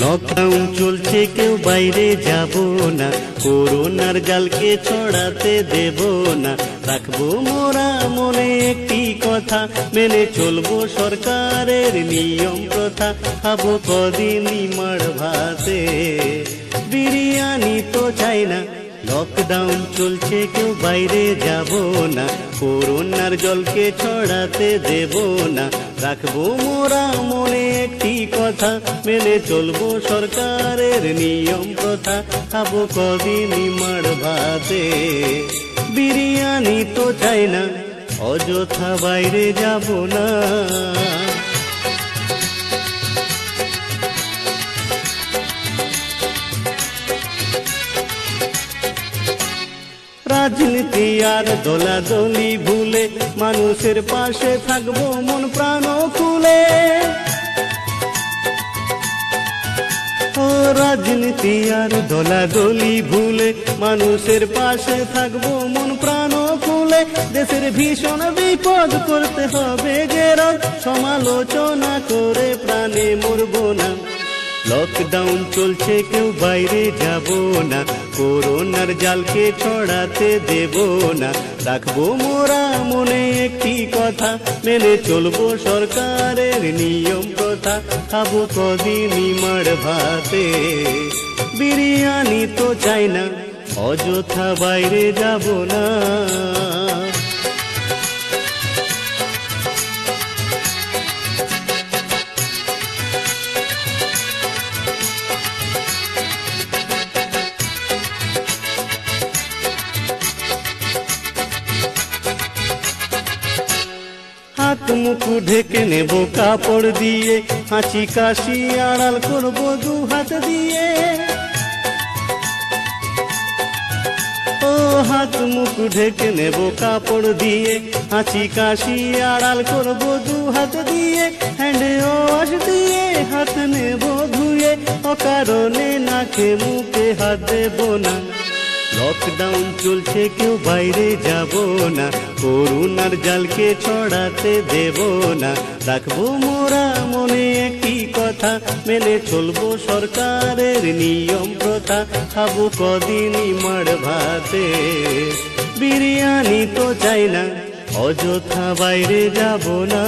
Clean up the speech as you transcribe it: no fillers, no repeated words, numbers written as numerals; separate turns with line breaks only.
Lockdown চলছে কেউ বাইরে যাব না, করোনার জালকে ছড়াতে দেব না। রাখবো মোরা মনে একটি কথা, মেনে চলবো সরকারের নিয়ম প্রথা। খাবো কদিনই মাড় ভাতে, বিরিয়ানি তো চাই না। লকডাউন চলছে কেউ বাইরে যাব না, করোনার জলকে ছড়াতে দেব না। রাখবো মোরা মনে একটি কথা, মেনে চলবো সরকারের নিয়ম প্রথা। খাবো কদিনই মাড় ভাতে, বিরিয়ানি তো চাই না। অযথা বাইরে যাব না। রাজনীতি আর দলাদলি ভুলে মানুষের পাশে থাকবো মন প্রাণ খুলে। ও রাজনীতি আর দলাদলি ভুলে মানুষের পাশে থাকবো মন প্রাণ খুলে। দেশের ভীষণ বিপদ করতে হবে যে রোজ, সমালোচনা করে প্রাণে মরবো না। লকডাউন চলছে কেউ বাইরে যাব না, করোনার জালকে ছড়াতে দেব না। রাখবো মোরা মনে একটি কথা, মেনে চলবো সরকারের নিয়ম প্রথা। খাবো কদিনই মাড় ভাতে, বিরিয়ানি তো চাই না। অযথা বাইরে যাব না। হাত মুখ ঢেকে নেব কাপড় দিয়ে, হাঁচি কাশি আড়াল করবো দু হাত দিয়ে। ও হাত মুখ ঢেকে নেব কাপড় দিয়ে, হাঁচি কাশি আড়াল করবো দু হাত দিয়ে। হ্যান্ড ওয়াশ দিয়ে হাত নেব ধুয়ে, অকারণে নাকে মুখে হাত দেব না। লকডাউন চলছে কেউ বাইরে যাব না, করোনার জালকে ছড়াতে দেব না। রাখবো মোরা মনে একটি কথা, মেনে চলবো সরকারের নিয়ম প্রথা। খাবো কদিনই মাড় ভাতে, বিরিয়ানি তো চাই না। অযথা বাইরে যাব না।